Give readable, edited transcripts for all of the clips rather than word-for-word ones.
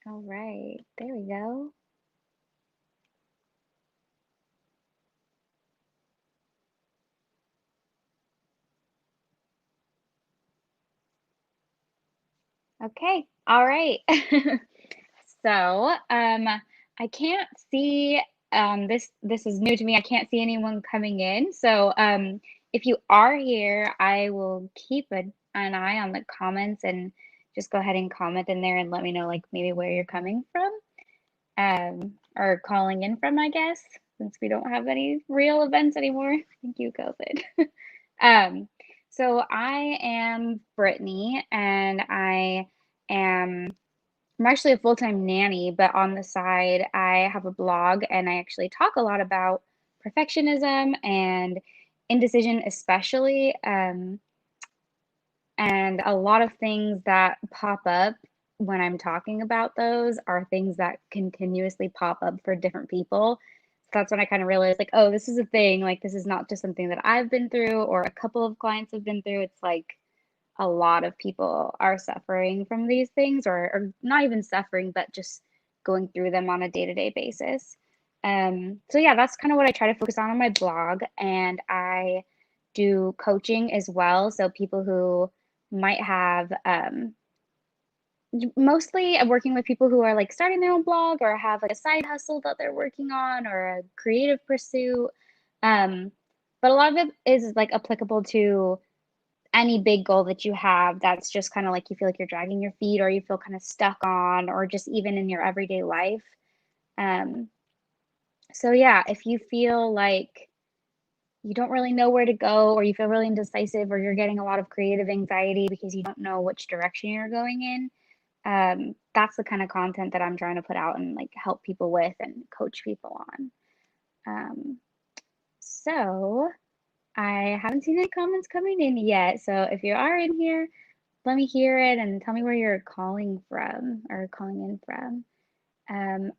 All right, there we go. Okay, all right. So, I can't see, this is new to me. I can't see anyone coming in. So, if you are here, I will keep an eye on the comments and just go ahead and comment in there and let me know like maybe where you're coming from, or calling in from, I guess, since we don't have any real events anymore. Thank you, COVID. Um, so I am Brittany, and am I'm actually a full-time nanny, but on the side, I have a blog and I actually talk a lot about perfectionism and indecision, especially. And a lot of things that pop up when I'm talking about those are things that continuously pop up for different people. So that's when I kind of realized, like, oh, this is a thing. Like, this is not just something that I've been through or a couple of clients have been through. It's like a lot of people are suffering from these things, or not even suffering, but just going through them on a day-to-day basis. So yeah, that's kind of what I try to focus on my blog, and I do coaching as well. So people who might have mostly I'm working with people who are like starting their own blog or have like a side hustle that they're working on or a creative pursuit. Um, but a lot of it is like applicable to any big goal that you have that's just kind of like you feel like you're dragging your feet or you feel kind of stuck on, or just even in your everyday life. Um, so yeah, if you feel like you don't really know where to go, or you feel really indecisive, or you're getting a lot of creative anxiety because you don't know which direction you're going in, that's the kind of content that I'm trying to put out and like help people with and coach people on. Um, so I haven't seen any comments coming in yet. So if you are in here, let me hear it and tell me where you're calling from or calling in from.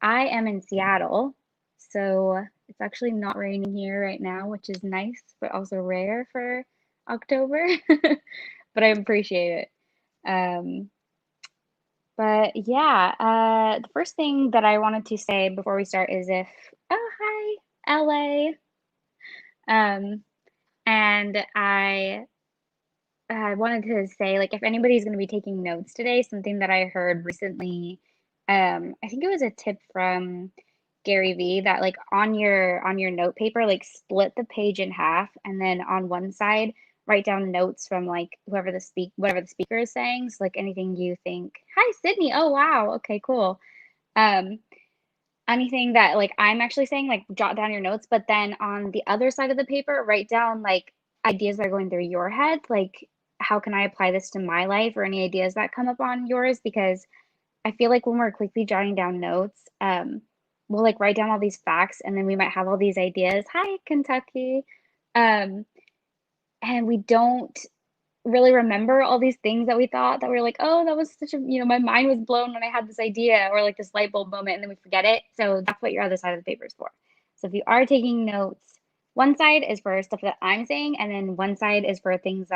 I am in Seattle, so it's actually not raining here right now, which is nice, but also rare for October. But I appreciate it. But yeah, the first thing that I wanted to say before we start is oh, hi, LA. Um, and I wanted to say, like, if anybody's going to be taking notes today, something that I heard recently, I think it was a tip from Gary Vee, that like on your note paper, like split the page in half, and then on one side write down notes from like whatever the speaker is saying. So like anything you think, hi Sydney, oh wow, okay, cool. Um, anything that like I'm actually saying, like jot down your notes, but then on the other side of the paper, write down like ideas that are going through your head, like how can I apply this to my life, or any ideas that come up on yours, because I feel like when we're quickly jotting down notes, we'll like write down all these facts and then we might have all these ideas. Hi, Kentucky. Um, and we don't really remember all these things that we thought that we were like, oh, that was such a, my mind was blown when I had this idea, or like this light bulb moment, and then we forget it. So that's what your other side of the paper is for. So if you are taking notes, one side is for stuff that I'm saying, and then one side is for ideas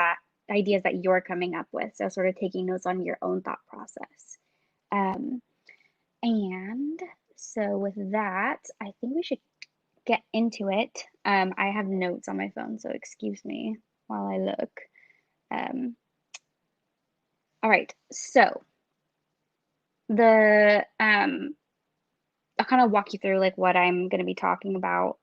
that you're coming up with. So sort of taking notes on your own thought process. Um, and so with that, I think we should get into it. I have notes on my phone, so excuse me while I look. Um, all right, so the I'll kind of walk you through like what I'm going to be talking about.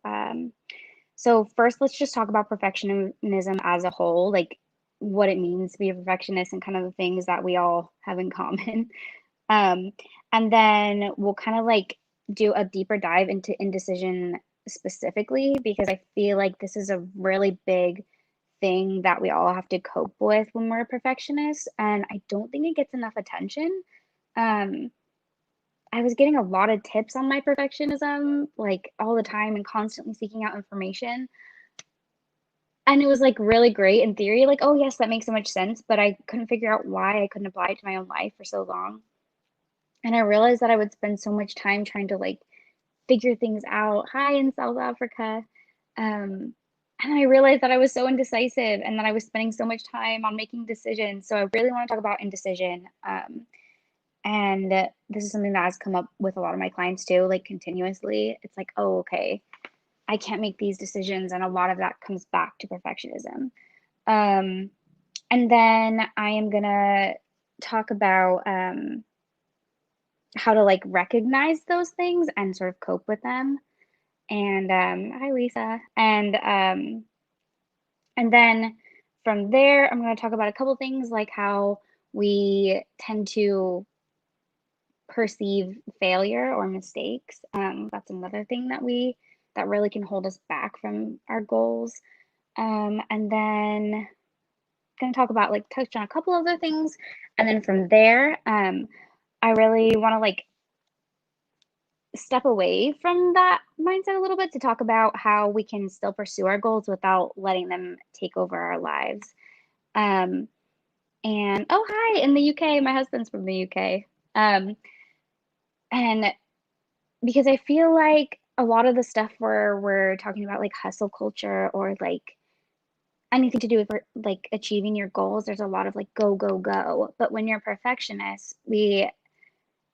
So first, let's just talk about perfectionism as a whole, like what it means to be a perfectionist and kind of the things that we all have in common. Um, and then we'll kind of like do a deeper dive into indecision specifically, because I feel like this is a really big thing that we all have to cope with when we're a perfectionist, and I don't think it gets enough attention. Um, I was getting a lot of tips on my perfectionism, like all the time, and constantly seeking out information. And it was like really great in theory, like, oh, yes, that makes so much sense. But I couldn't figure out why I couldn't apply it to my own life for so long. And I realized that I would spend so much time trying to like figure things out. Hi, in South Africa. And I realized that I was so indecisive and that I was spending so much time on making decisions. So I really want to talk about indecision. And this is something that has come up with a lot of my clients too, like continuously. It's like, oh, okay, I can't make these decisions. And a lot of that comes back to perfectionism. Um, and then I am going to talk about how to like recognize those things and sort of cope with them. And hi, Lisa. And then from there, I'm going to talk about a couple things like how we tend to perceive failure or mistakes. That's another thing that really can hold us back from our goals. And then going to talk about like touch on a couple other things, and then from there, I really want to like step away from that mindset a little bit to talk about how we can still pursue our goals without letting them take over our lives. Um, and oh, hi, in the UK, my husband's from the UK. And because I feel like a lot of the stuff where we're talking about like hustle culture or like anything to do with like achieving your goals, there's a lot of like go, go, go. But when you're a perfectionist, we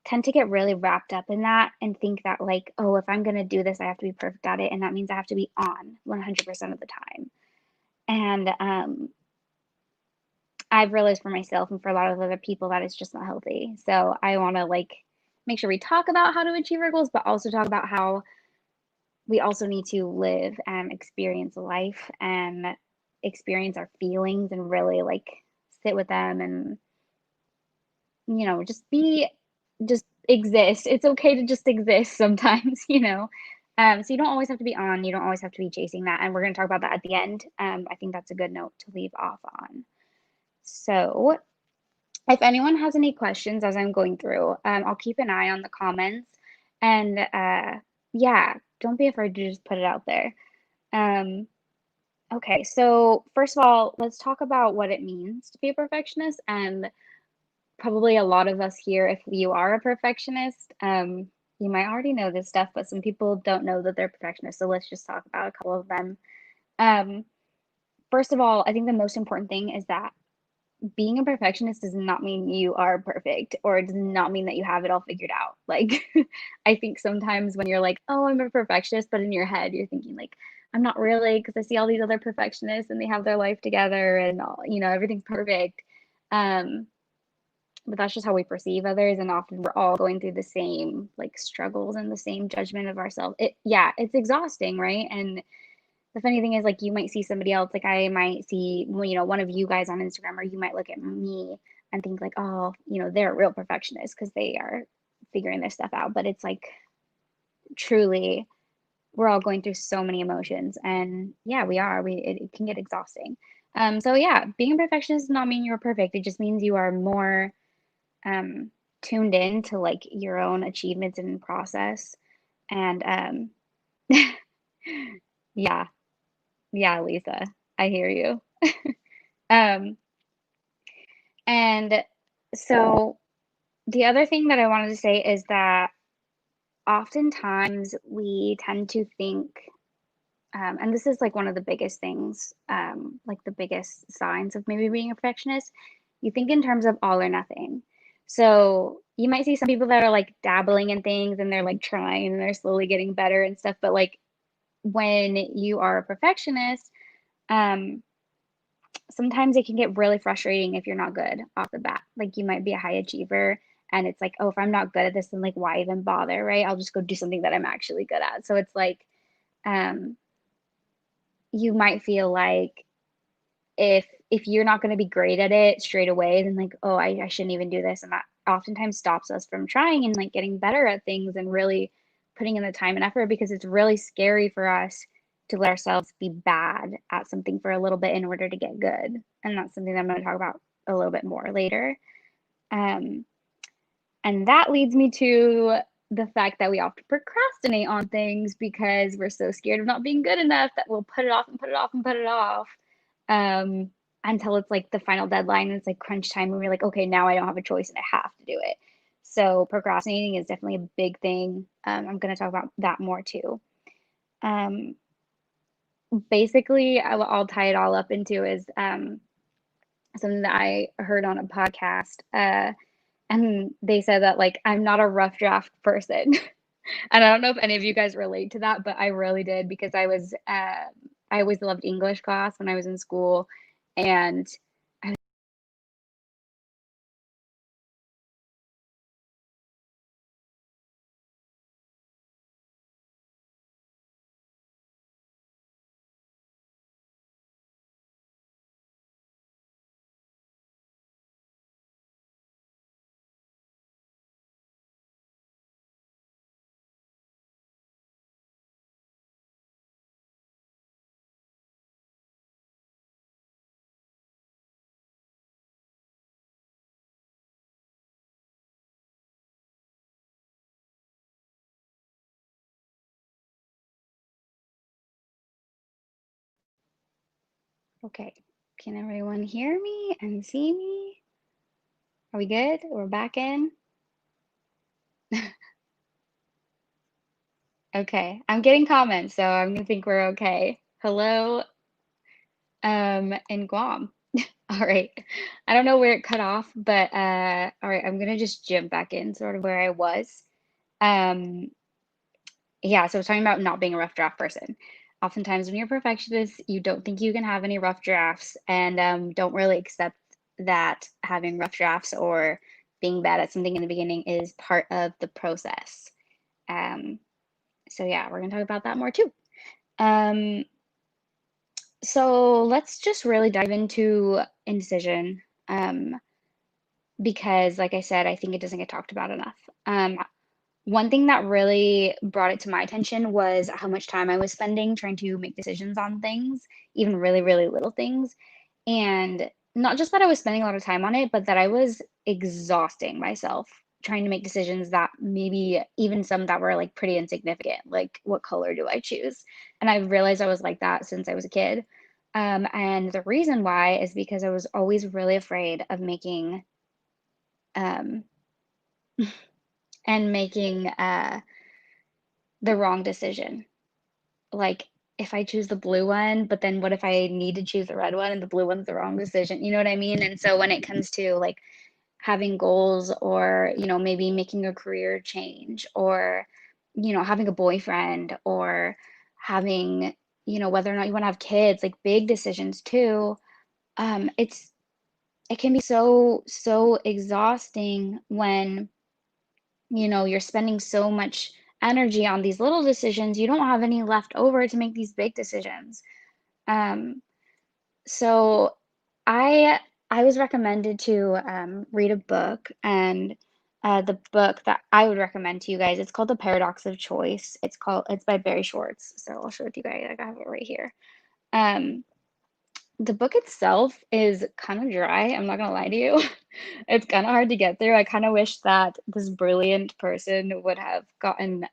tend to get really wrapped up in that and think that like, oh, if I'm going to do this, I have to be perfect at it. And that means I have to be on 100% of the time. And I've realized for myself and for a lot of other people that it's just not healthy. So I want to like make sure we talk about how to achieve our goals, but also talk about how we also need to live and experience life and experience our feelings and really like sit with them and just exist. It's okay to just exist sometimes, so you don't always have to be on, you don't always have to be chasing that, and we're going to talk about that at the end. I think that's a good note to leave off on. So if anyone has any questions as I'm going through, I'll keep an eye on the comments, and yeah, don't be afraid to just put it out there. Okay, so first of all, let's talk about what it means to be a perfectionist. And probably a lot of us here, if you are a perfectionist, you might already know this stuff, but some people don't know that they're perfectionists. So let's just talk about a couple of them. Um, First of all, I think the most important thing is that being a perfectionist does not mean you are perfect, or it does not mean that you have it all figured out. Like, I think sometimes when you're like, oh, I'm a perfectionist, but in your head, you're thinking, like, I'm not really, because I see all these other perfectionists and they have their life together and, everything's perfect. But that's just how we perceive others. And often we're all going through the same like struggles and the same judgment of ourselves. It's exhausting, right? And the funny thing is, like, you might see somebody else, like I might see, one of you guys on Instagram, or you might look at me and think like, oh, they're a real perfectionist because they are figuring this stuff out. But it's like, truly, we're all going through so many emotions, and yeah, we are. It can get exhausting. So yeah, being a perfectionist does not mean you're perfect. It just means you are more tuned in to like your own achievements and process. And yeah, yeah, Lisa, I hear you. Um, and so the other thing that I wanted to say is that oftentimes we tend to think, and this is like one of the biggest things, like the biggest signs of maybe being a perfectionist, you think in terms of all or nothing. So you might see some people that are like dabbling in things and they're like trying and they're slowly getting better and stuff. But like when you are a perfectionist, um, sometimes it can get really frustrating if you're not good off the bat. Like you might be a high achiever and it's like, oh, if I'm not good at this, then like why even bother, right? I'll just go do something that I'm actually good at. So it's like, um, you might feel like if you're not going to be great at it straight away, then like, oh, I shouldn't even do this. And that oftentimes stops us from trying and like getting better at things and really putting in the time and effort, because it's really scary for us to let ourselves be bad at something for a little bit in order to get good. And that's something that I'm going to talk about a little bit more later. And that leads me to the fact that we often procrastinate on things because we're so scared of not being good enough that we'll put it off and put it off and put it off, until it's like the final deadline and it's like crunch time and we're like, okay, now I don't have a choice and I have to do it. So procrastinating is definitely a big thing. I'm going to talk about that more too. Basically, I'll tie it all up into is something that I heard on a podcast. and they said that, like, I'm not a rough draft person. And I don't know if any of you guys relate to that, but I really did because I always loved English class when I was in school, and I okay. Can everyone hear me and see me? Are we good? We're back in? Okay. I'm getting comments, so I'm gonna think we're okay. Hello, in Guam. All right. I don't know where it cut off, but all right, I'm gonna just jump back in sort of where I was. Um, yeah, so I was talking about not being a rough draft person. Oftentimes, when you're a perfectionist, you don't think you can have any rough drafts and don't really accept that having rough drafts or being bad at something in the beginning is part of the process. Um, so, yeah, we're going to talk about that more too. Um, so, let's just really dive into indecision because, like I said, I think it doesn't get talked about enough. One thing that really brought it to my attention was how much time I was spending trying to make decisions on things, even really, really little things. And not just that I was spending a lot of time on it, but that I was exhausting myself trying to make decisions that maybe even some that were like pretty insignificant, like what color do I choose? And I realized I was like that since I was a kid. And the reason why is because I was always really afraid of making um, making the wrong decision. Like, if I choose the blue one, but then what if I need to choose the red one and the blue one's the wrong decision? You know what I mean? And so when it comes to like having goals or, maybe making a career change or, having a boyfriend or having, whether or not you want to have kids, like big decisions too, it can be so, so exhausting when you're spending so much energy on these little decisions, you don't have any left over to make these big decisions. Um, so I I was recommended to read a book, and the book that I would recommend to you guys, it's called The Paradox of Choice. It's by Barry Schwartz. So I'll show it to you guys. I have it right here. Um, the book itself is kind of dry. I'm not gonna lie to you. It's kind of hard to get through. I kind of wish that this brilliant person would have gotten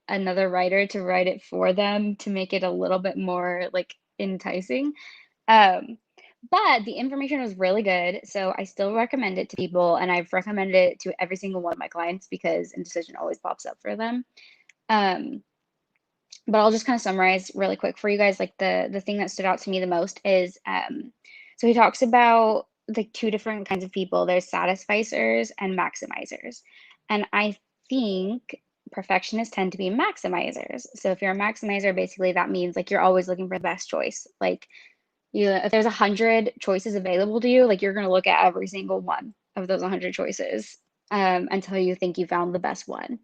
another writer to write it for them to make it a little bit more like enticing. Um, but the information was really good, so I still recommend it to people, and I've recommended it to every single one of my clients because indecision always pops up for them. Um, but I'll just kind of summarize really quick for you guys. Like the thing that stood out to me the most is so he talks about like two different kinds of people. There's satisficers and maximizers. And I think perfectionists tend to be maximizers. So if you're a maximizer, basically that means like you're always looking for the best choice. Like if there's 100 choices available to you, like you're gonna look at every single one of those 100 choices until you think you found the best one.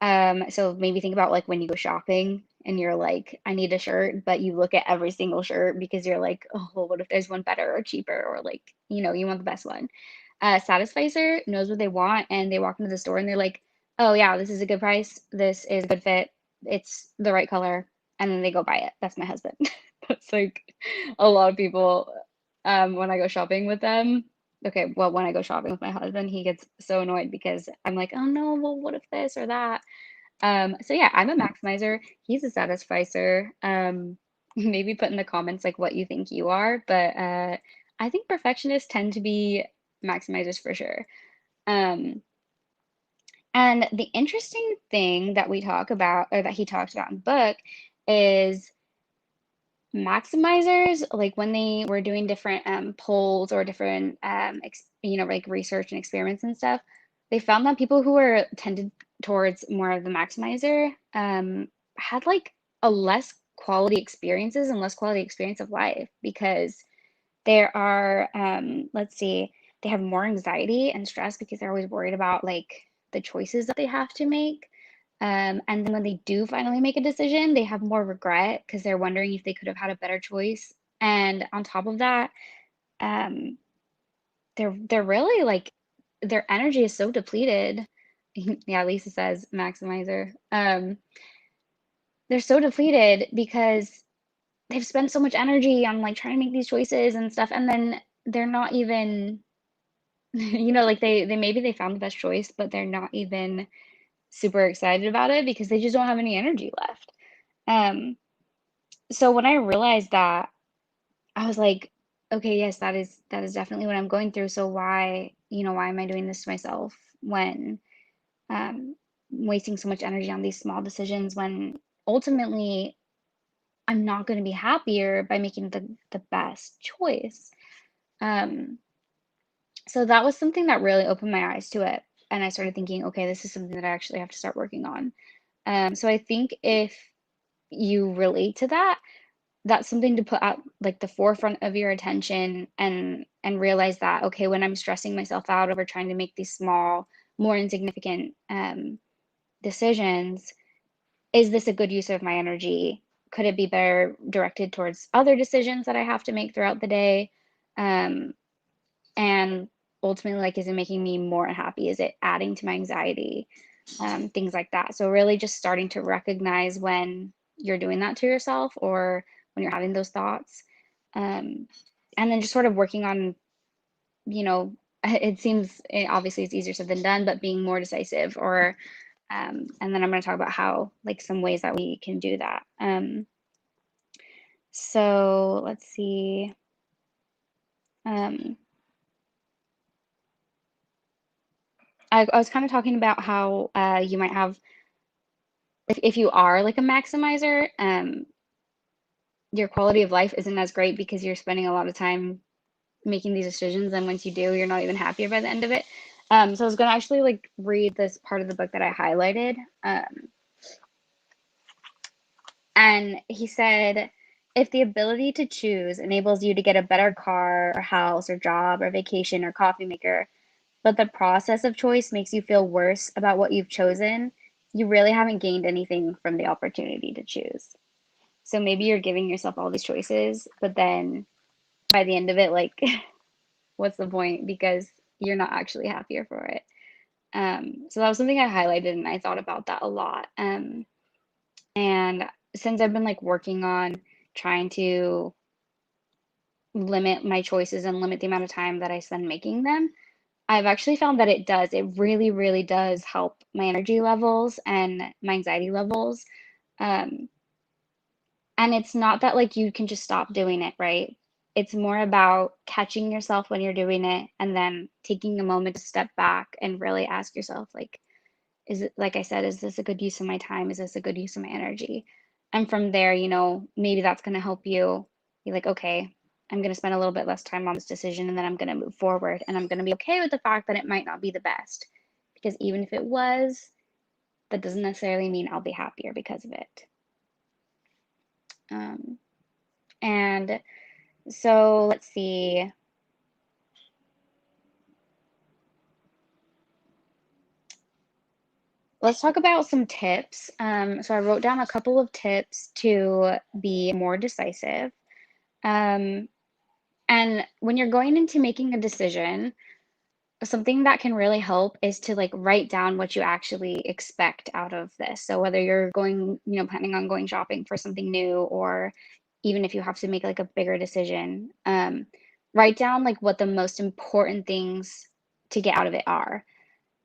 So maybe think about like when you go shopping and you're like, I need a shirt, but you look at every single shirt because you're like, oh, well, what if there's one better or cheaper or like, you want the best one. Satisficer knows what they want and they walk into the store and they're like, oh yeah, this is a good price. This is a good fit. It's the right color. And then they go buy it. That's my husband. That's like a lot of people when I go shopping with them. Okay, well, when I go shopping with my husband, he gets so annoyed because I'm like, oh no, well, what if this or that? So yeah, I'm a maximizer. He's a satisficer. Maybe put in the comments like what you think you are, but I think perfectionists tend to be maximizers for sure. Um, and the interesting thing that we talk about, or that he talks about in the book, is maximizers, like when they were doing different polls or different like research and experiments and stuff, they found that people who were tended towards more of the maximizer had like a less quality experiences and less quality experience of life because there are, let's see, they have more anxiety and stress because they're always worried about like the choices that they have to make. And then when they do finally make a decision, they have more regret because they're wondering if they could have had a better choice. And on top of that, um, they're really like their energy is so depleted. Yeah, Lisa says maximizer. They're so depleted because they've spent so much energy on like trying to make these choices and stuff, and then they're not even, like they maybe they found the best choice, but they're not even super excited about it because they just don't have any energy left. Um, so when I realized that, I was like, okay, yes, that is definitely what I'm going through. So why am I doing this to myself when um wasting so much energy on these small decisions when ultimately I'm not going to be happier by making the best choice. Um, so that was something that really opened my eyes to it. And I started thinking, okay, this is something that I actually have to start working on. So I think if you relate to that, that's something to put at like the forefront of your attention and realize that, okay, when I'm stressing myself out over trying to make these small, more insignificant decisions, is this a good use of my energy? Could it be better directed towards other decisions that I have to make throughout the day? Um, and ultimately, like, is it making me more happy? Is it adding to my anxiety? Things like that. So really just starting to recognize when you're doing that to yourself or when you're having those thoughts. Um, and then just sort of working on, you know, it seems obviously it's easier said than done, but being more decisive or and then I'm going to talk about how, like, some ways that we can do that. So let's see. Um, I was kind of talking about how you might have, if you are like a maximizer, your quality of life isn't as great because you're spending a lot of time making these decisions. And once you do, you're not even happier by the end of it. So I was going to actually like read this part of the book that I highlighted. And he said, if the ability to choose enables you to get a better car or house or job or vacation or coffee maker, but the process of choice makes you feel worse about what you've chosen, you really haven't gained anything from the opportunity to choose. So maybe you're giving yourself all these choices, but then by the end of it, like, what's the point? Because you're not actually happier for it. So that was something I highlighted and I thought about that a lot. And since I've been like working on trying to limit my choices and limit the amount of time that I spend making them, I've actually found that it really, really does help my energy levels and my anxiety levels. Um, and it's not that like you can just stop doing it, right? It's more about catching yourself when you're doing it and then taking a moment to step back and really ask yourself, like, is it, like I said, is this a good use of my time? Is this a good use of my energy? And from there, maybe that's going to help you be like, okay, I'm going to spend a little bit less time on this decision and then I'm going to move forward and I'm going to be okay with the fact that it might not be the best. Because even if it was, that doesn't necessarily mean I'll be happier because of it. Um, and so let's see. Let's talk about some tips. So I wrote down a couple of tips to be more decisive. Um, And when you're going into making a decision, something that can really help is to like write down what you actually expect out of this. So whether you're going, planning on going shopping for something new, or even if you have to make like a bigger decision, write down like what the most important things to get out of it are.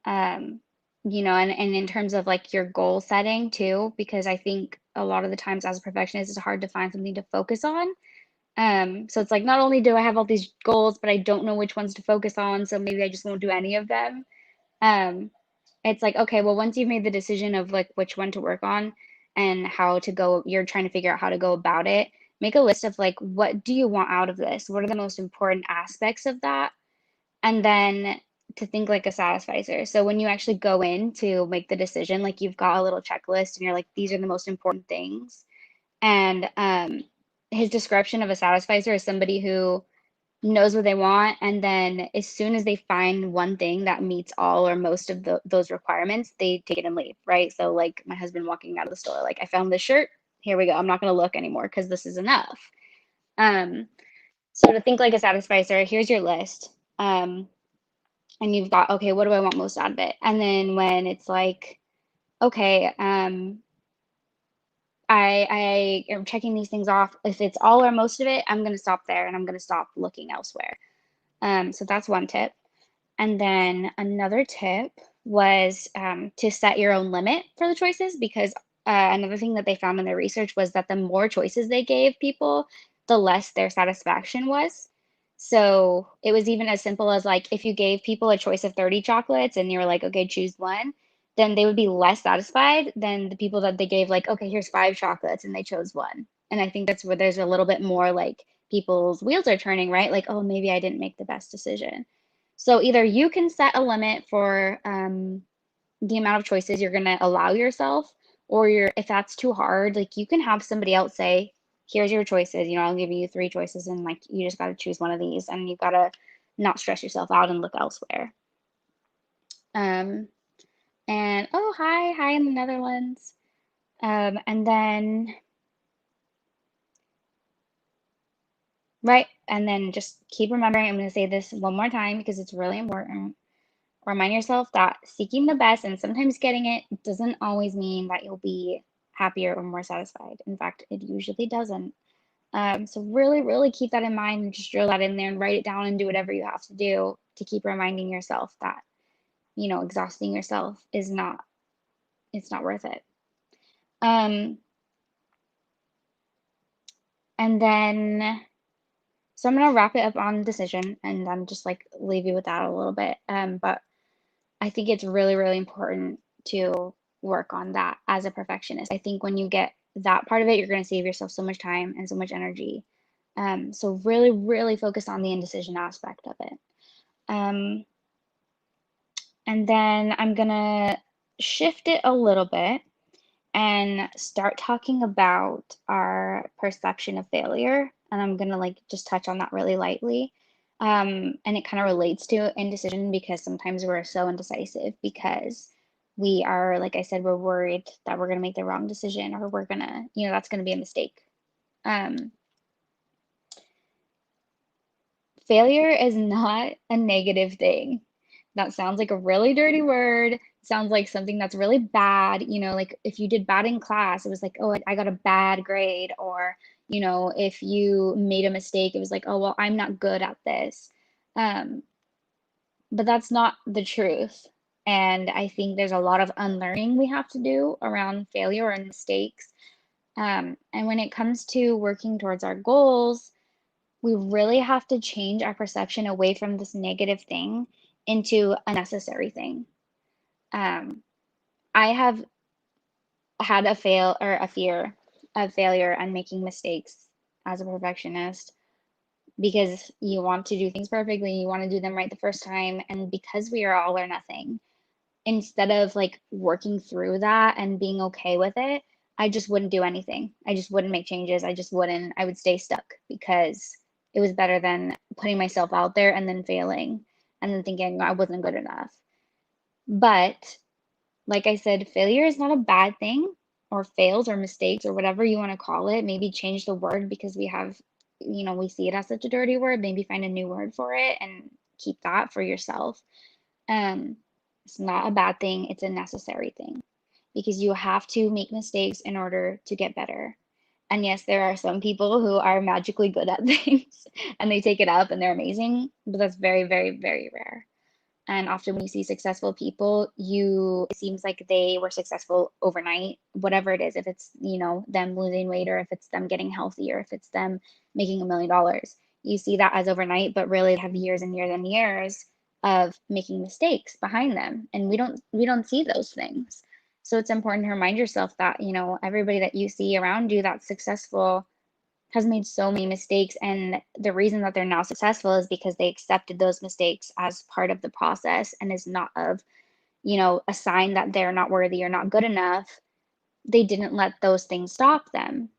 Um, and in terms of like your goal setting too, because I think a lot of the times as a perfectionist, it's hard to find something to focus on. So it's like not only do I have all these goals, but I don't know which ones to focus on, so maybe I just won't do any of them. Um, it's like, okay, well, once you've made the decision of like which one to work on and how to go, you're trying to figure out how to go about it. Make a list of like, what do you want out of this? What are the most important aspects of that? And then to think like a satisficer. So when you actually go in to make the decision, like you've got a little checklist and you're like, these are the most important things. And his description of a satisficer is somebody who knows what they want, and then as soon as they find one thing that meets all or most of those requirements, they take it and leave, right? So like my husband walking out of the store, like, I found this shirt, here we go, I'm not going to look anymore because this is enough. um so to think like a satisficer, here's your list. And you've got, okay, what do I want most out of it? And then when it's like, okay, I am checking these things off, if it's all or most of it, I'm going to stop there and I'm going to stop looking elsewhere. So that's one tip. And then another tip was to set your own limit for the choices, because another thing that they found in their research was that the more choices they gave people, the less their satisfaction was. So it was even as simple as like if you gave people a choice of 30 chocolates and you were like, okay, choose one, then they would be less satisfied than the people that they gave like, okay, here's 5 chocolates and they chose one. And I think that's where there's a little bit more like people's wheels are turning, right? Like, oh, maybe I didn't make the best decision. So either you can set a limit for the amount of choices you're going to allow yourself, or if that's too hard, like you can have somebody else say, here's your choices. I'll give you 3 choices and like you just got to choose one of these and you've got to not stress yourself out and look elsewhere. Um, and oh, hi in the Netherlands. And then, right. And then just keep remembering, I'm going to say this one more time because it's really important. Remind yourself that seeking the best and sometimes getting it doesn't always mean that you'll be happier or more satisfied. In fact, it usually doesn't. So really, really keep that in mind and just drill that in there and write it down and do whatever you have to do to keep reminding yourself that, exhausting yourself it's not worth it. And then, so I'm going to wrap it up on decision and I'm just like leave you with that a little bit. But I think it's really, really important to work on that as a perfectionist. I think when you get that part of it, you're going to save yourself so much time and so much energy. So really, really focus on the indecision aspect of it. And then I'm going to shift it a little bit and start talking about our perception of failure. And I'm going to like just touch on that really lightly. And it kind of relates to indecision because sometimes we're so indecisive because we are, like I said, we're worried that we're going to make the wrong decision or we're going to, that's going to be a mistake. Failure is not a negative thing. That sounds like a really dirty word. Sounds like something that's really bad. Like if you did bad in class, it was like, oh, I got a bad grade. Or, if you made a mistake, it was like, oh, well, I'm not good at this. But that's not the truth. And I think there's a lot of unlearning we have to do around failure and mistakes. And when it comes to working towards our goals, we really have to change our perception away from this negative thing into a necessary thing. I have had a fear of failure and making mistakes as a perfectionist because you want to do things perfectly, you want to do them right the first time, and because we are all or nothing, instead of like working through that and being okay with it, I just wouldn't do anything. I just wouldn't make changes. I would stay stuck because it was better than putting myself out there and then failing and then thinking I wasn't good enough. But like I said, failure is not a bad thing, or fails or mistakes or whatever you want to call it. Maybe change the word because we see it as such a dirty word. Maybe find a new word for it and keep that for yourself. Um, it's not a bad thing, it's a necessary thing because you have to make mistakes in order to get better. And yes, there are some people who are magically good at things and they take it up and they're amazing, but that's very, very, very rare. And often when you see successful people, it seems like they were successful overnight, whatever it is, if it's, them losing weight or if it's them getting healthy or if it's them making $1 million. You see that as overnight, but really they have years and years and years of making mistakes behind them. And we don't see those things. So it's important to remind yourself that, everybody that you see around you that's successful, has made so many mistakes, and the reason that they're now successful is because they accepted those mistakes as part of the process and is not of, a sign that they're not worthy or not good enough. They didn't let those things stop them.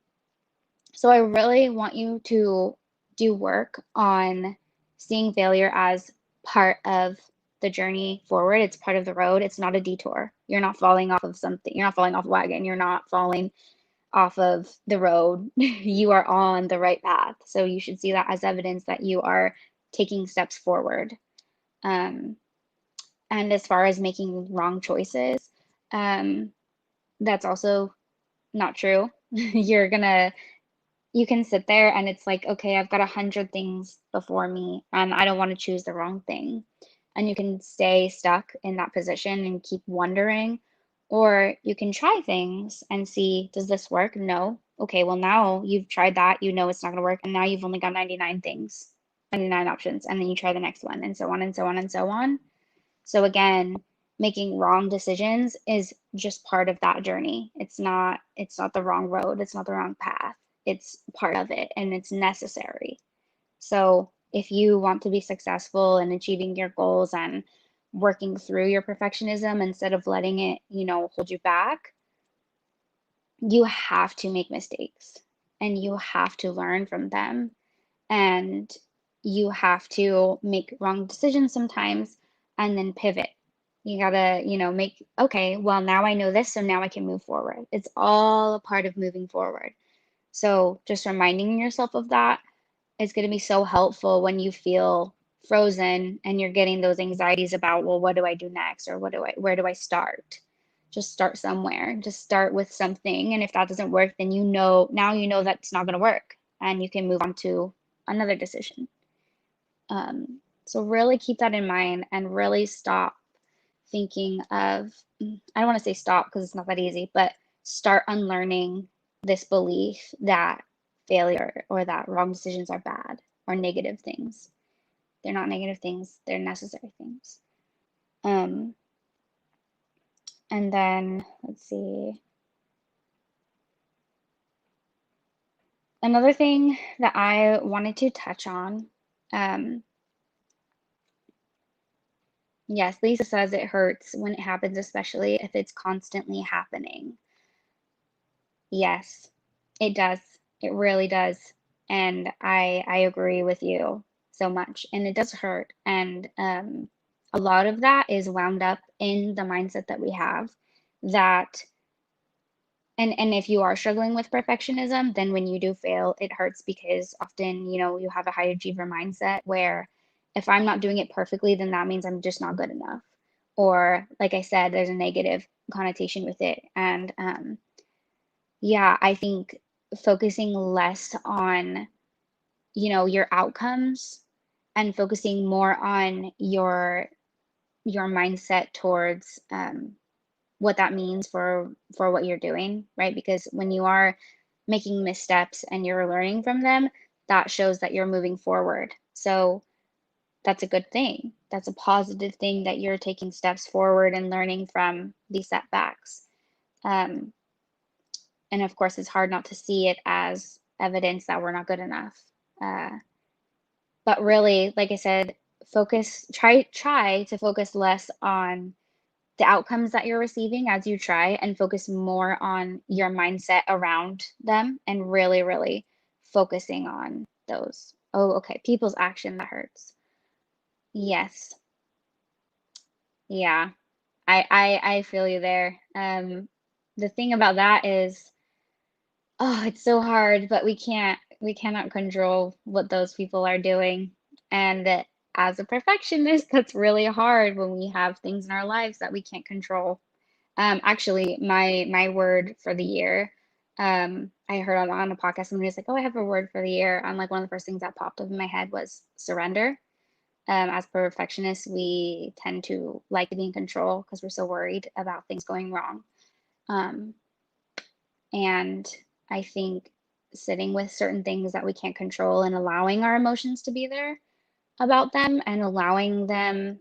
So I really want you to do work on seeing failure as part of the journey forward. It's part of the road. It's not a detour. You're not falling off of something. You're not falling off a wagon. You're not falling off of the road. You are on the right path. So you should see that as evidence that you are taking steps forward. Um, and as far as making wrong choices, um, that's also not true. You can sit there and it's like, okay, I've got 100 things before me and I don't want to choose the wrong thing. And you can stay stuck in that position and keep wondering. Or you can try things and see, does this work? No. Okay, well, now you've tried that, you know it's not going to work. And now you've only got 99 things, 99 options. And then you try the next one, and so on and so on and so on. So again, making wrong decisions is just part of that journey. It's not the wrong road, it's not the wrong path. It's part of it and it's necessary. So if you want to be successful in achieving your goals and working through your perfectionism instead of letting it, hold you back, you have to make mistakes and you have to learn from them, and you have to make wrong decisions sometimes and then pivot. You gotta, make, okay, well, now I know this, so now I can move forward. It's all a part of moving forward. So just reminding yourself of that is going to be so helpful when you feel frozen and you're getting those anxieties about, well, what do I do next? Or where do I start? Just start somewhere. Just start with something. And if that doesn't work, then now you know that's not going to work and you can move on to another decision. So really keep that in mind and really stop thinking of, I don't want to say stop because it's not that easy, but start unlearning this belief that failure or that wrong decisions are bad or negative things. They're not negative things, they're necessary things. Um, and then let's see. Another thing that I wanted to touch on, um, yes, Lisa says it hurts when it happens, especially if it's constantly happening. Yes, it does. It really does. And I agree with you so much. And it does hurt. And a lot of that is wound up in the mindset that we have, that and if you are struggling with perfectionism, then when you do fail, it hurts because often, you have a high achiever mindset where if I'm not doing it perfectly, then that means I'm just not good enough. Or like I said, there's a negative connotation with it. And yeah, I think focusing less on, your outcomes and focusing more on your mindset towards what that means for what you're doing, right? Because when you are making missteps and you're learning from them, that shows that you're moving forward. So that's a good thing. That's a positive thing that you're taking steps forward and learning from these setbacks. Um, and of course, it's hard not to see it as evidence that we're not good enough. Uh, but really, like I said, try to focus less on the outcomes that you're receiving as you try and focus more on your mindset around them and really, really focusing on those. Oh, okay. People's action that hurts. Yes. Yeah. I feel you there. The thing about that is, oh, it's so hard, but we cannot control what those people are doing. And as a perfectionist, that's really hard when we have things in our lives that we can't control. Actually, my word for the year, I heard on a podcast, somebody was like, "Oh, I have a word for the year." And like one of the first things that popped up in my head was surrender. As perfectionists, we tend to like to be in control because we're so worried about things going wrong. Um, and I think sitting with certain things that we can't control and allowing our emotions to be there about them and allowing them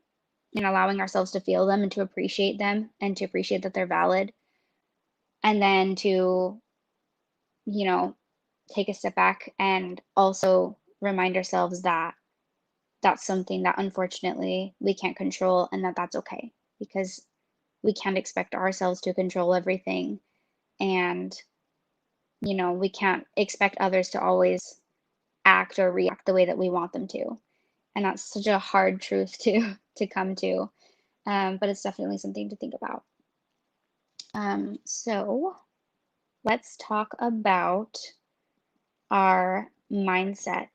and allowing ourselves to feel them and to appreciate them and to appreciate that they're valid, and then to, you know, take a step back and also remind ourselves that that's something that unfortunately we can't control, and that that's okay, because we can't expect ourselves to control everything. And, we can't expect others to always act or react the way that we want them to. And that's such a hard truth to come to. But it's definitely something to think about. So let's talk about our mindset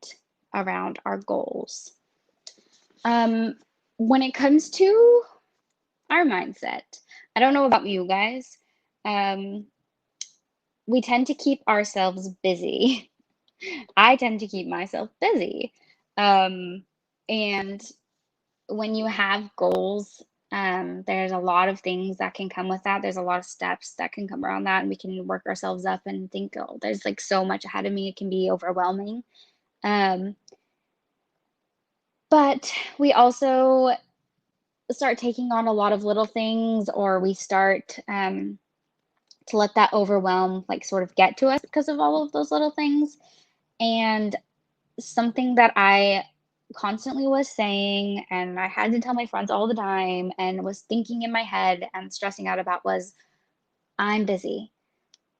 around our goals. When it comes to our mindset, I don't know about you guys. Um, we tend to keep ourselves busy. I tend to keep myself busy. Um, and when you have goals, there's a lot of things that can come with that. There's a lot of steps that can come around that, and we can work ourselves up and think, oh, there's like so much ahead of me. It can be overwhelming. Um, but we also start taking on a lot of little things, or we start to let that overwhelm like sort of get to us because of all of those little things. And something that I constantly was saying, and I had to tell my friends all the time, and was thinking in my head and stressing out about, was I'm busy.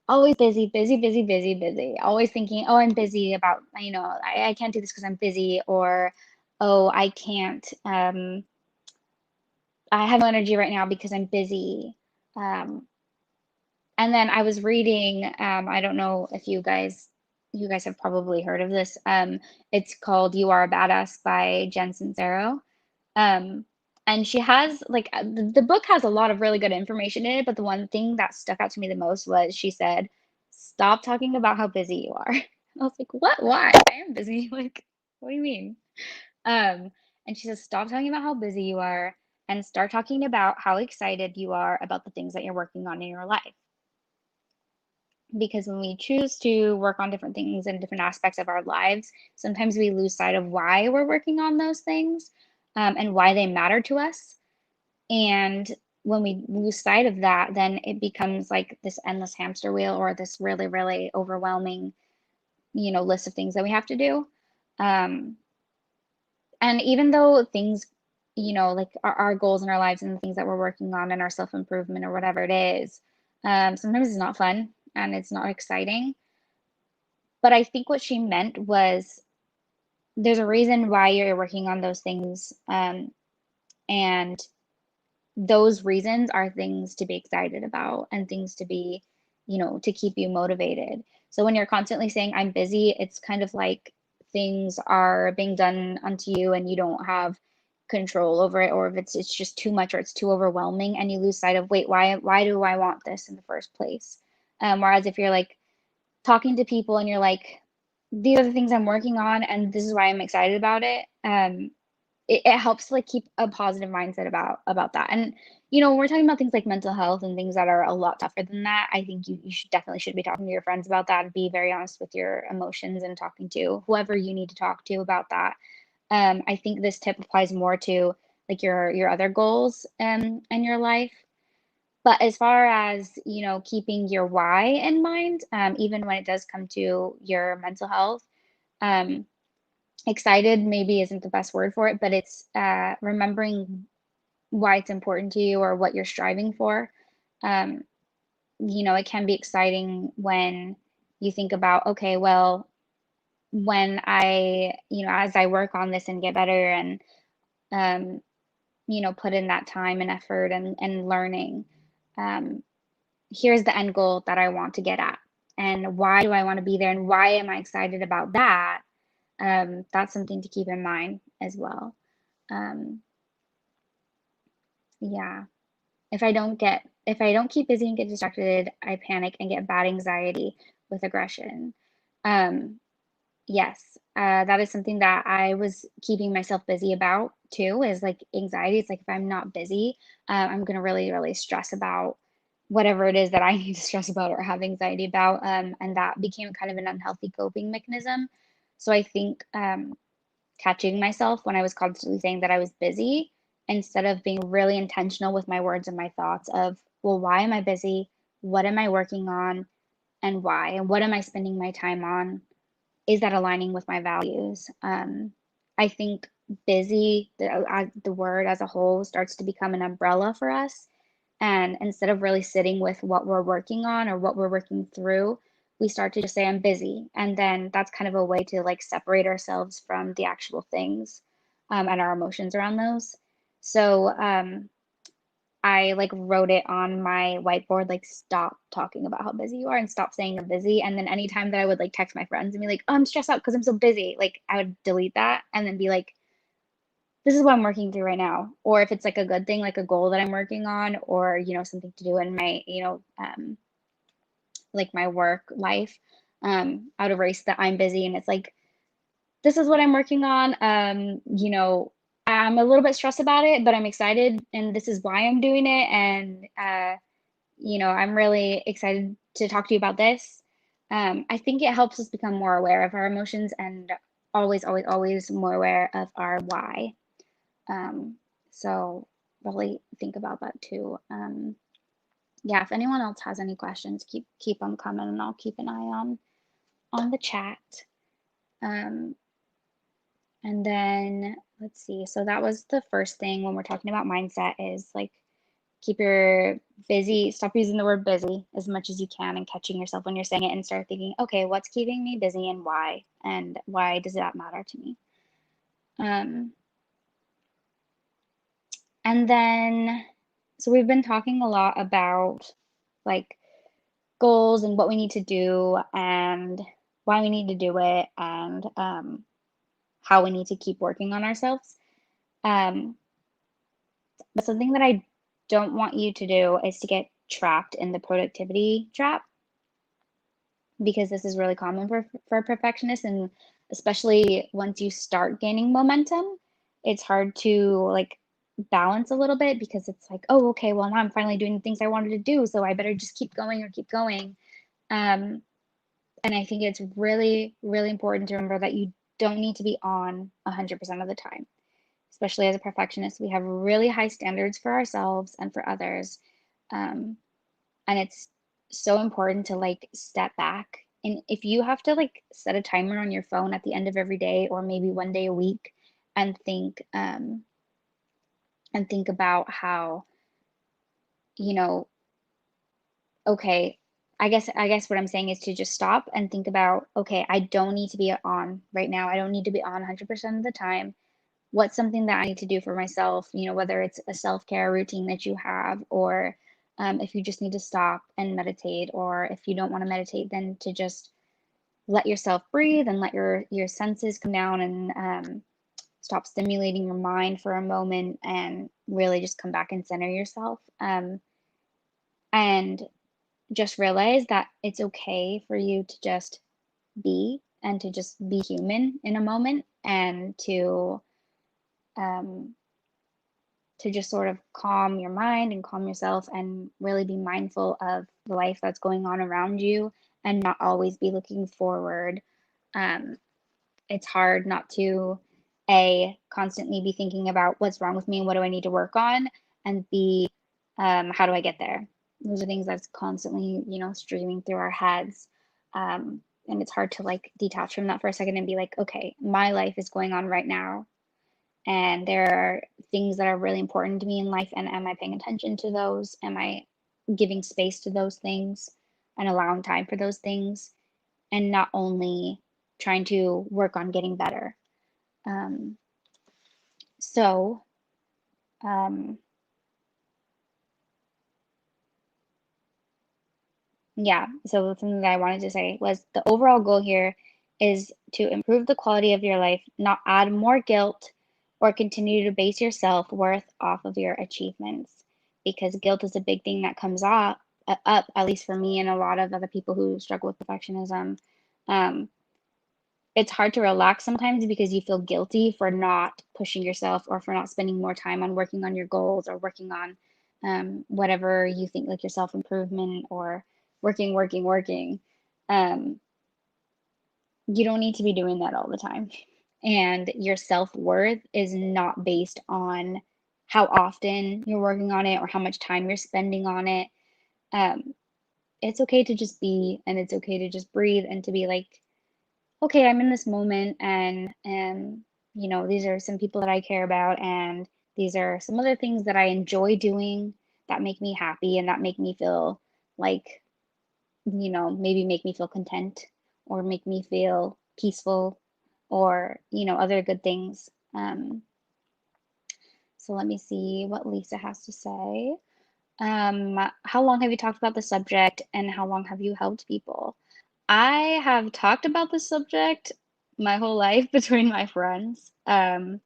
Always busy, busy, busy, busy, busy. Always thinking, oh, I'm busy about, I can't do this because I'm busy, or, oh, I can't, I have no energy right now because I'm busy. Um, and then I was reading, I don't know if you guys have probably heard of this. It's called "You Are a Badass" by Jen Sincero. Um, and she has like the book has a lot of really good information in it, but the one thing that stuck out to me the most was she said, "Stop talking about how busy you are." I was like, "What? Why? I am busy." Like, what do you mean? Um, and she says, "Stop talking about how busy you are and start talking about how excited you are about the things that you're working on in your life." Because when we choose to work on different things and different aspects of our lives, sometimes we lose sight of why we're working on those things, and why they matter to us. And when we lose sight of that, then it becomes like this endless hamster wheel, or this really, really overwhelming, list of things that we have to do. Um, and even though things, like our goals in our lives and the things that we're working on and our self improvement or whatever it is, sometimes it's not fun and it's not exciting. But I think what she meant was there's a reason why you're working on those things. And those reasons are things to be excited about and things to be, to keep you motivated. So when you're constantly saying, I'm busy, it's kind of like things are being done unto you and you don't have control over it, or if it's just too much or it's too overwhelming and you lose sight of, wait, why do I want this in the first place? Whereas if you're like talking to people and you're like, these are the things I'm working on and this is why I'm excited about it. It helps to like keep a positive mindset about that. And when we're talking about things like mental health and things that are a lot tougher than that, I think you should definitely should be talking to your friends about that and be very honest with your emotions and talking to whoever you need to talk to about that. I think this tip applies more to like your other goals in your life. But as far as, keeping your why in mind, even when it does come to your mental health, um, excited maybe isn't the best word for it, but it's remembering why it's important to you or what you're striving for. Um, it can be exciting when you think about, okay, well, when as I work on this and get better and, um, put in that time and effort and learning, um, here's the end goal that I want to get at. And why do I want to be there? And why am I excited about that? That's something to keep in mind as well. Um, yeah. If I don't keep busy and get distracted, I panic and get bad anxiety with aggression. Um, yes, that is something that I was keeping myself busy about too, is like anxiety. It's like if I'm not busy, I'm gonna really, really stress about whatever it is that I need to stress about or have anxiety about. And that became kind of an unhealthy coping mechanism. So I think catching myself when I was constantly saying that I was busy, instead of being really intentional with my words and my thoughts of, well, why am I busy? What am I working on? And why? And what am I spending my time on? is that aligning with my values? I think busy, the word as a whole, starts to become an umbrella for us. And instead of really sitting with what we're working on or what we're working through, we start to just say, I'm busy. And then that's kind of a way to like separate ourselves from the actual things, and our emotions around those. So I like wrote it on my whiteboard, like, stop talking about how busy you are and stop saying you're busy. And then anytime that I would like text my friends and be like, oh, I'm stressed out because I'm so busy, like I would delete that and then be like, this is what I'm working through right now. Or if it's like a good thing, like a goal that I'm working on, or, something to do in my, like my work life, I would erase that I'm busy. And it's like, this is what I'm working on. I'm a little bit stressed about it, but I'm excited and this is why I'm doing it. And, I'm really excited to talk to you about this. I think it helps us become more aware of our emotions and always, always, always more aware of our why. So really think about that too. Yeah, if anyone else has any questions, keep them coming, and I'll keep an eye on the chat. And then let's see. So that was the first thing when we're talking about mindset, is like, keep your busy, stop using the word busy as much as you can and catching yourself when you're saying it, and start thinking, okay, what's keeping me busy and why? And why does that matter to me? And then, so we've been talking a lot about like goals and what we need to do and why we need to do it, and how we need to keep working on ourselves. But something that I don't want you to do is to get trapped in the productivity trap, because this is really common for perfectionists. And especially once you start gaining momentum, it's hard to like balance a little bit, because it's like, oh, okay, well, now I'm finally doing the things I wanted to do, so I better just keep going or keep going. And I think it's really, really important to remember that you don't need to be on 100% of the time. Especially as a perfectionist, we have really high standards for ourselves and for others. Um, and it's so important to like step back. And if you have to like set a timer on your phone at the end of every day, or maybe one day a week, and think about how, you know, okay, I guess what I'm saying is to just stop and think about, okay, I don't need to be on right now. I don't need to be on 100% of the time. What's something that I need to do for myself, whether it's a self-care routine that you have, or if you just need to stop and meditate, or if you don't want to meditate, then to just let yourself breathe and let your senses come down, and stop stimulating your mind for a moment, and really just come back and center yourself, and just realize that it's okay for you to just be, and to just be human in a moment, and um, to just sort of calm your mind and calm yourself, and really be mindful of the life that's going on around you, and not always be looking forward. Um, it's hard not to constantly be thinking about what's wrong with me and what do I need to work on, and B, how do I get there? Those are things that's constantly, streaming through our heads. And it's hard to like detach from that for a second and be like, okay, my life is going on right now, and there are things that are really important to me in life, and am I paying attention to those? Am I giving space to those things and allowing time for those things, and not only trying to work on getting better? um, so um, yeah, so something that I wanted to say was, the overall goal here is to improve the quality of your life, not add more guilt or continue to base your self-worth off of your achievements. Because guilt is a big thing that comes up, at least for me and a lot of other people who struggle with perfectionism. Um, it's hard to relax sometimes because you feel guilty for not pushing yourself, or for not spending more time on working on your goals, or working on whatever you think, like your self-improvement, or working. Um, you don't need to be doing that all the time. And your self-worth is not based on how often you're working on it or how much time you're spending on it. Um, it's okay to just be, and it's okay to just breathe, and to be like, okay, I'm in this moment and these are some people that I care about and these are some other things that I enjoy doing that make me happy and that make me feel like, maybe make me feel content or make me feel peaceful or, other good things. So let me see what Lisa has to say. How long have you talked about the subject and how long have you helped people? I have talked about this subject my whole life between my friends. And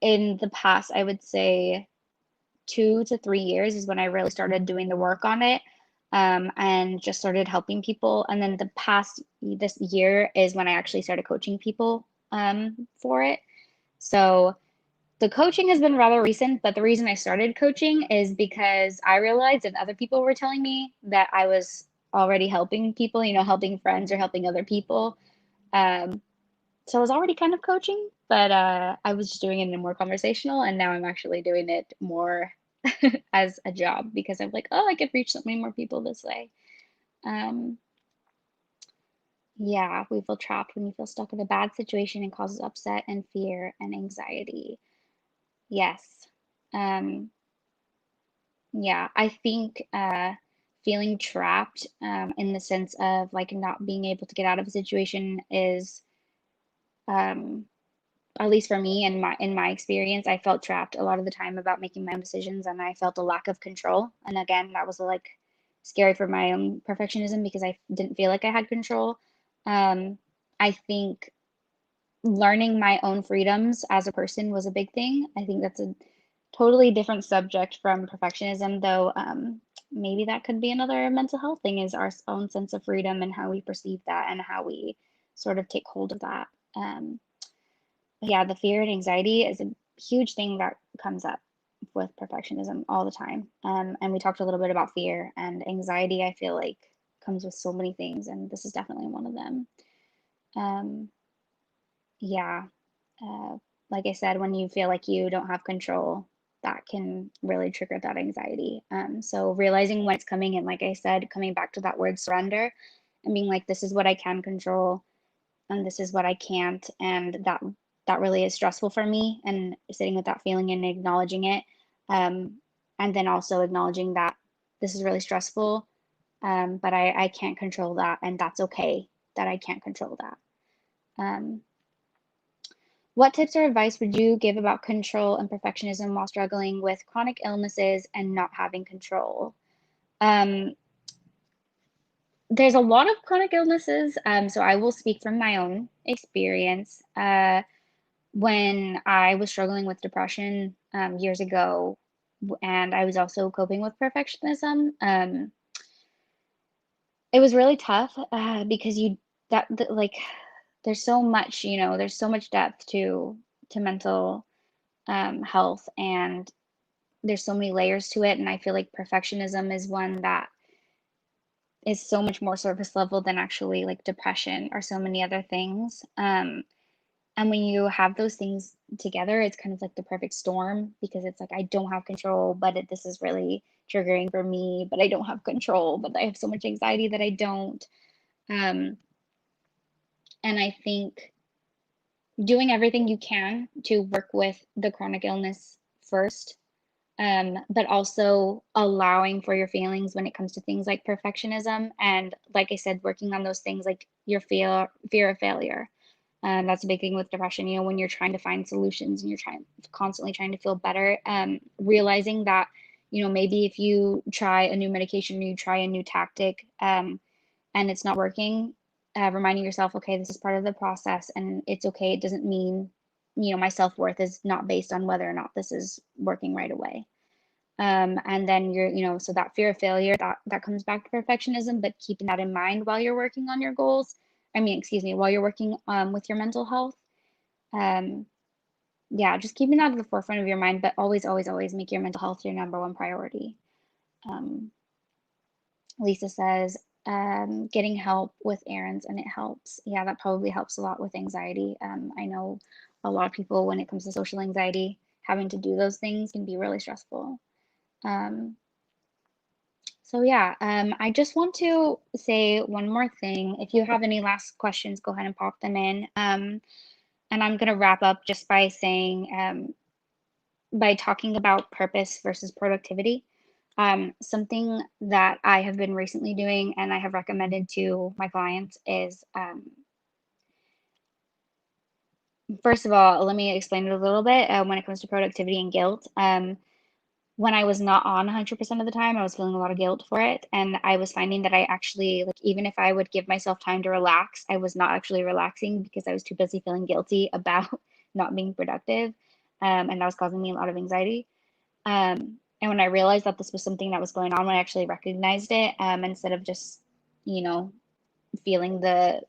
in the past, I would say 2 to 3 years is when I really started doing the work on it, and just started helping people. And then this year is when I actually started coaching people for it. So the coaching has been rather recent, but the reason I started coaching is because I realized that other people were telling me that I was already helping people, helping friends or helping other people. Um, so I was already kind of coaching, but I was just doing it in a more conversational, and now I'm actually doing it more as a job because I'm like, oh, I could reach so many more people this way. Um, yeah, we feel trapped when you feel stuck in a bad situation and causes upset and fear and anxiety. Yes. Um, Yeah, I think feeling trapped in the sense of like not being able to get out of a situation is, um, at least for me and in my experience, I felt trapped a lot of the time about making my own decisions, and I felt a lack of control. And again, that was like scary for my own perfectionism because I didn't feel like I had control. Um, I think learning my own freedoms as a person was a big thing. I think that's a totally different subject from perfectionism, though. Maybe that could be another mental health thing is our own sense of freedom and how we perceive that and how we sort of take hold of that. Um, yeah, the fear and anxiety is a huge thing that comes up with perfectionism all the time. And we talked a little bit about fear and anxiety, I feel like comes with so many things, and this is definitely one of them. Um, yeah. Uh, like I said, when you feel like you don't have control, that can really trigger that anxiety. So realizing when it's coming, and like I said, coming back to that word surrender and being like, this is what I can control and this is what I can't. And that really is stressful for me, and sitting with that feeling and acknowledging it. Um, and then also acknowledging that this is really stressful, but I can't control that. And that's okay that I can't control that. Um, What tips or advice would you give about control and perfectionism while struggling with chronic illnesses and not having control? Um, there's a lot of chronic illnesses, so I will speak from my own experience. When I was struggling with depression years ago, and I was also coping with perfectionism, it was really tough because like there's so much, there's so much depth to mental health, and there's so many layers to it. And I feel like perfectionism is one that is so much more surface level than actually like depression or so many other things. And when you have those things together, it's kind of like the perfect storm because it's like I don't have control, but this is really triggering for me, but I don't have control, but I have so much anxiety that I don't. Um, and I think doing everything you can to work with the chronic illness first, but also allowing for your feelings when it comes to things like perfectionism. And like I said, working on those things like your fear of failure. That's a big thing with depression, when you're trying to find solutions and you're constantly trying to feel better, realizing that, maybe if you try a new medication or you try a new tactic, and it's not working, reminding yourself, okay, this is part of the process and it's okay. It doesn't mean, my self-worth is not based on whether or not this is working right away. And then so that fear of failure, that comes back to perfectionism, but keeping that in mind while you're working on your goals. I mean, excuse me, while you're working with your mental health. Um, yeah, just keeping that at the forefront of your mind, but always, always, always make your mental health your number one priority. Um, Lisa says, getting help with errands and it helps. Yeah, that probably helps a lot with anxiety. I know a lot of people, when it comes to social anxiety, having to do those things can be really stressful. Um, So yeah, I just want to say one more thing. If you have any last questions, go ahead and pop them in. And I'm gonna wrap up just by saying, by talking about purpose versus productivity. Something that I have been recently doing and I have recommended to my clients is, first of all, let me explain it a little bit when it comes to productivity and guilt. When I was not on 100% of the time, I was feeling a lot of guilt for it. And I was finding that I actually, like, even if I would give myself time to relax, I was not actually relaxing because I was too busy feeling guilty about not being productive. And that was causing me a lot of anxiety. And when I realized that this was something that was going on, when I actually recognized it, instead of just, you know, feeling the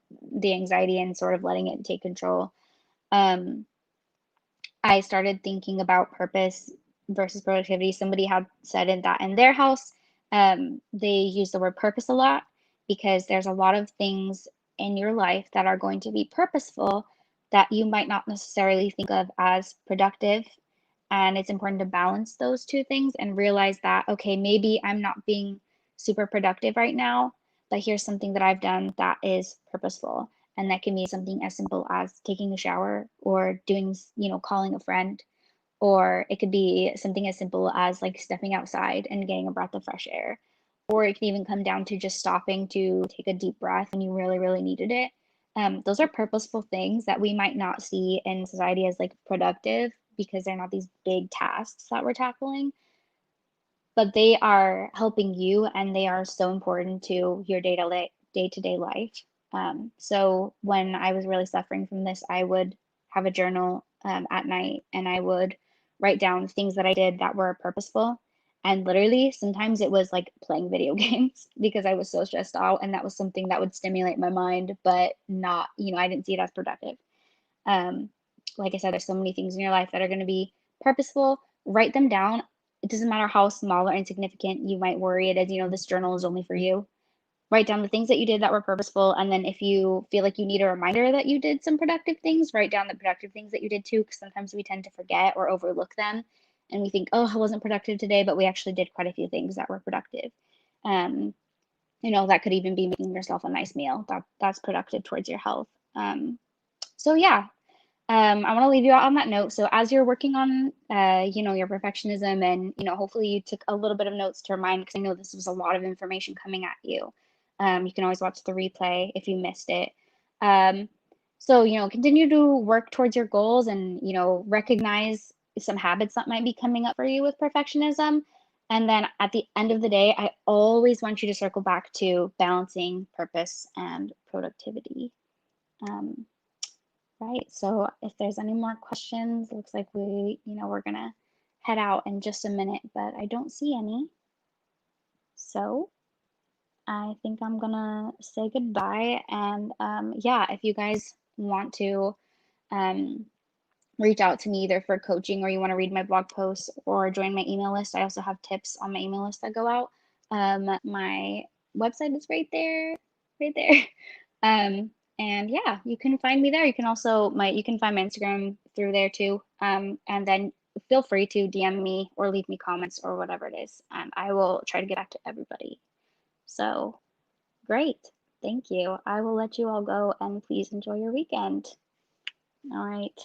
anxiety and sort of letting it take control, um, I started thinking about purpose versus productivity. Somebody had said that in their house, they use the word purpose a lot because there's a lot of things in your life that are going to be purposeful that you might not necessarily think of as productive. And it's important to balance those two things and realize that, okay, maybe I'm not being super productive right now, but here's something that I've done that is purposeful. And that can be something as simple as taking a shower or doing, calling a friend, or it could be something as simple as like stepping outside and getting a breath of fresh air. Or it can even come down to just stopping to take a deep breath when you really, really needed it. Those are purposeful things that we might not see in society as like productive because they're not these big tasks that we're tackling, but they are helping you and they are so important to your day-to-day life. So when I was really suffering from this, I would have a journal at night and I would write down things that I did that were purposeful. And literally, sometimes it was like playing video games because I was so stressed out, and that was something that would stimulate my mind, but not, I didn't see it as productive. Um, like I said, there's so many things in your life that are going to be purposeful. Write them down. It doesn't matter how small or insignificant you might worry it is. This journal is only for you. Write down the things that you did that were purposeful. And then if you feel like you need a reminder that you did some productive things, write down the productive things that you did too, because sometimes we tend to forget or overlook them. And we think, oh, I wasn't productive today, but we actually did quite a few things that were productive. Um, that could even be making yourself a nice meal. That's productive towards your health. So yeah, I want to leave you out on that note. So as you're working on, your perfectionism, and hopefully you took a little bit of notes to remind, because I know this was a lot of information coming at you. You can always watch the replay if you missed it. Um, so continue to work towards your goals, and recognize some habits that might be coming up for you with perfectionism. And then at the end of the day, I always want you to circle back to balancing purpose and productivity. Um, Right. So if there's any more questions, looks like we're gonna head out in just a minute, but I don't see any. So I think I'm gonna say goodbye. And yeah, if you guys want to um, reach out to me either for coaching, or you want to read my blog posts or join my email list, I also have tips on my email list that go out. My website is right there, right there. And yeah, you can find me there. You can also you can find my Instagram through there too. And then feel free to DM me or leave me comments or whatever it is, and I will try to get back to everybody. So great. Thank you. I will let you all go, and please enjoy your weekend. All right.